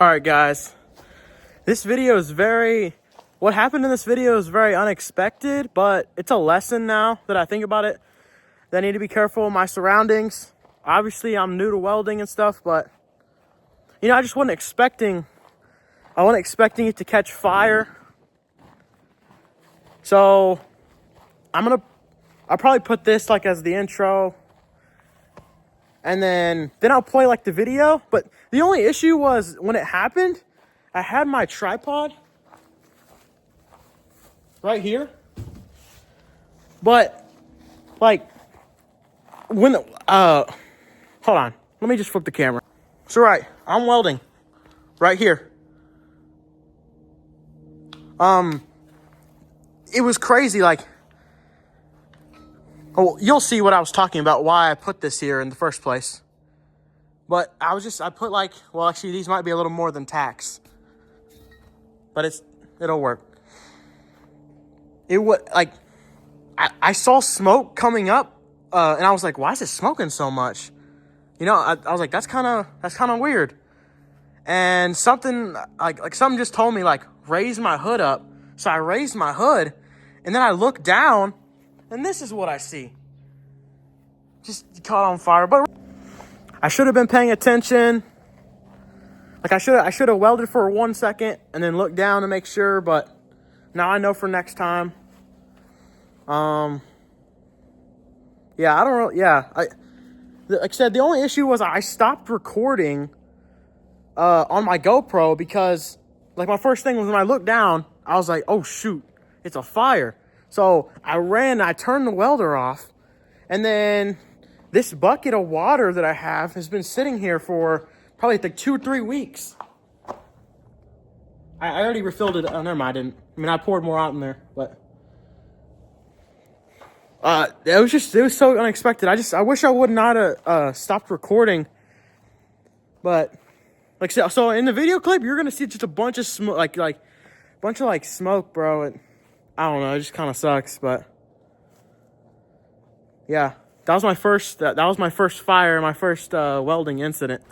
All right, guys, this video is what happened in this video is very unexpected, but it's a lesson now that I think about it, that I need to be careful of my surroundings. Obviously, I'm new to welding and stuff, but you know, I wasn't expecting it to catch fire. So I'll probably put this like as the intro, and then I'll play like the video. But the only issue was when it happened, I had my tripod right here, but like when hold on, let me just flip the camera. So right, I'm welding right here. It was crazy, like, oh, you'll see what I was talking about, why I put this here in the first place. But I put like, well, actually these might be a little more than tacks, but it'll work. It would, like, I saw smoke coming up, and I was like, why is it smoking so much? You know, I was like, that's kind of weird. And something something just told me, like, raise my hood up. So I raised my hood, and then I looked down, and this is what I see. Just caught on fire. But I should have been paying attention. Like, I should have welded for 1 second and then looked down to make sure, but now I know for next time. Yeah, I don't know. Yeah, like I said, the only issue was I stopped recording on my GoPro because, like, my first thing was when I looked down, I was like, oh shoot, it's a fire. So I turned the welder off, and then this bucket of water that I have has been sitting here for probably like 2 or 3 weeks. I already refilled it. Oh, never mind, I didn't. I mean, I poured more out in there, but it was so unexpected. I wish I would not have stopped recording, but like, so in the video clip, you're gonna see just a bunch of smoke, like bunch of like smoke, bro. And I don't know, it just kind of sucks, but yeah, that was my first fire, my first welding incident.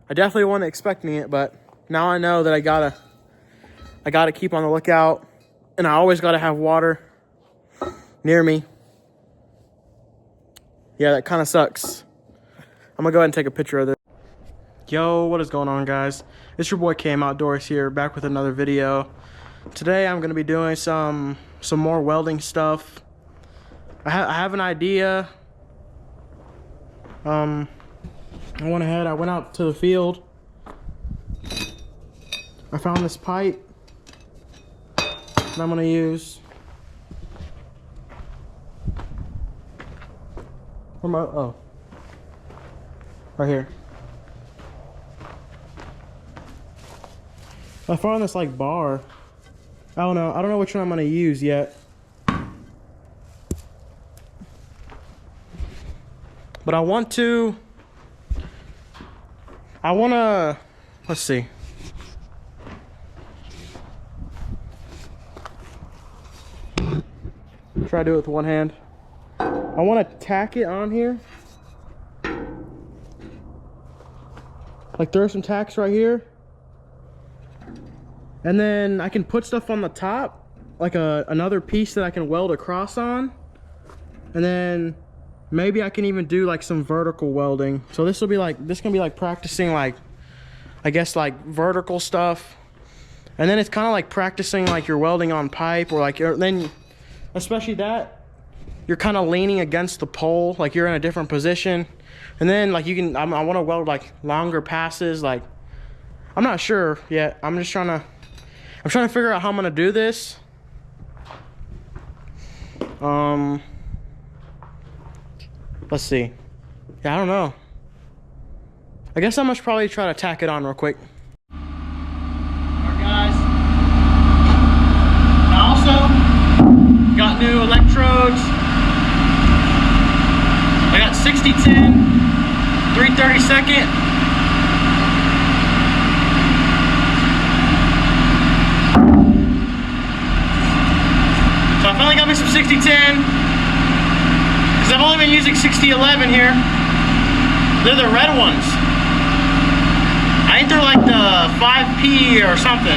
I definitely wasn't expecting it, but now I know that I gotta keep on the lookout, and I always gotta have water near me. Yeah, that kind of sucks. I'm gonna go ahead and take a picture of this. Yo, what is going on, guys? It's your boy Cam Outdoors here, back with another video. Today I'm gonna be doing some more welding stuff. I have an idea. I went out to the field. I found this pipe that I'm gonna use. Oh, right here. I found this like bar. I don't know which one I'm gonna use yet. But let's see. Try to do it with one hand. I want to tack it on here. Like, throw some tacks right here. And then I can put stuff on the top, like another piece that I can weld across on. And then maybe I can even do like some vertical welding. So this can be like practicing, like, I guess, like vertical stuff. And then it's kind of like practicing like you're welding on pipe, or like then especially that you're kind of leaning against the pole, like you're in a different position. And then like I want to weld like longer passes. Like, I'm not sure yet. I'm trying to figure out how I'm gonna do this. Let's see. Yeah, I don't know. I guess I must probably try to tack it on real quick. Alright, guys. I also got new electrodes. I got 60-10, 3/32. So I finally got me some 60-10, because I've only been using 60-11 here. They're the red ones. I think they're like the 5P or something.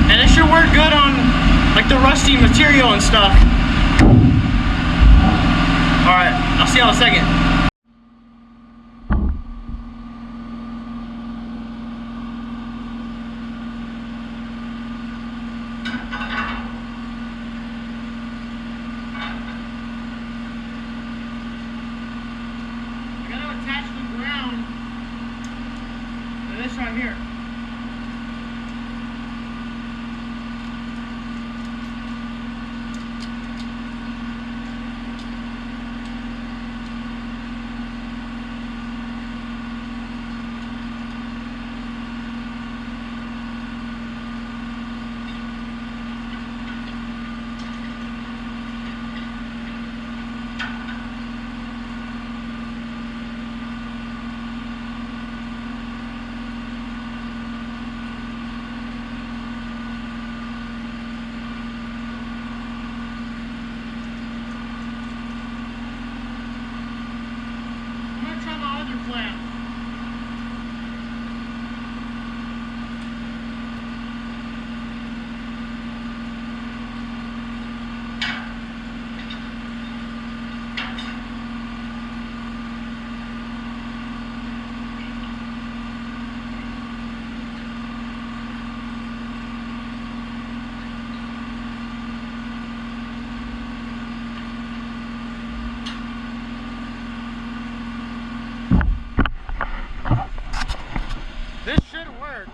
And it should work good on like the rusty material and stuff. Alright, I'll see y'all in a second. This right here. This should work.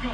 Go.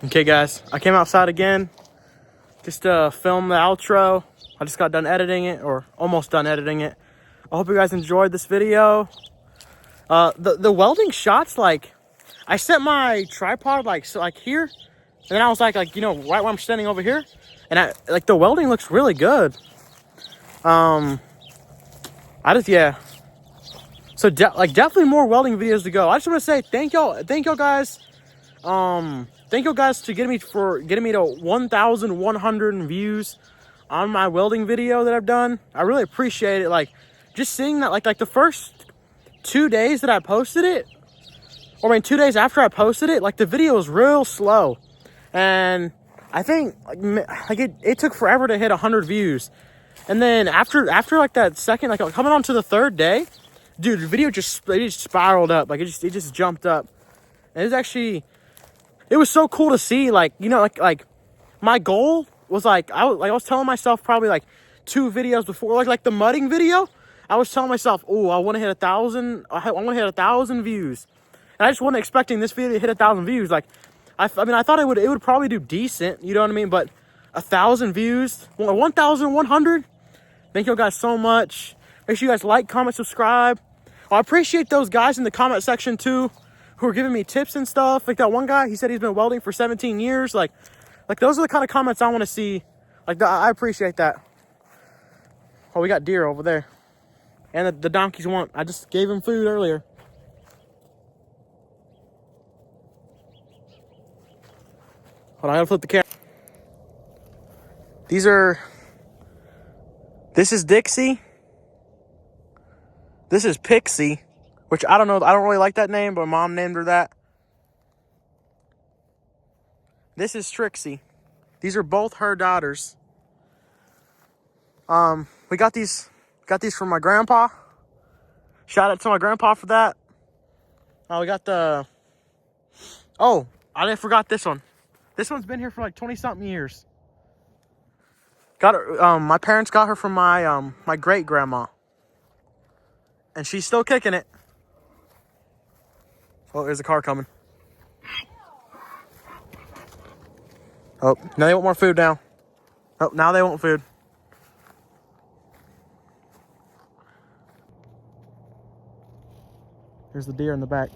Okay, guys, I came outside again just to film the outro. I just got done editing it, or almost done editing it. I hope you guys enjoyed this video. The welding shots, like, I set my tripod like here, and then I was like you know, right where I'm standing over here, and the welding looks really good. Yeah. So definitely more welding videos to go. I just want to say thank y'all guys. Thank you guys to getting me to 1,100 views on my welding video that I've done. I really appreciate it. Like, just seeing that, like the first 2 days that I posted it, or I mean 2 days after I posted it, like the video was real slow, and I think like it took forever to hit 100 views. And then after like that second, like coming on to the third day, dude, the video just spiraled up. Like it just jumped up. And it was so cool to see. Like, you know, like my goal was like I was telling myself probably like 2 videos before, like the mudding video. I was telling myself, oh, I want to hit 1,000. I want to hit 1,000 views, and I just wasn't expecting this video to hit 1,000 views. Like, I mean, I thought it would probably do decent. You know what I mean? But 1,000 views, 1,100. Thank you guys so much. Make sure you guys like, comment, subscribe. I appreciate those guys in the comment section too, who are giving me tips and stuff. Like that one guy, he said he's been welding for 17 years. Like those are the kind of comments I want to see. Like, I appreciate that. Oh, we got deer over there. And the donkeys want. I just gave him food earlier. Hold on, I gotta flip the camera. This is Dixie. This is Pixie, which I don't know. I don't really like that name, but Mom named her that. This is Trixie. These are both her daughters. We got these from my grandpa. Shout out to my grandpa for that. We got I forgot this one. This one's been here for like 20-something years. Got her. My parents got her from my great grandma, and she's still kicking it. Oh, there's a car coming. Oh, now they want more food now. Oh, now they want food. Here's the deer in the back.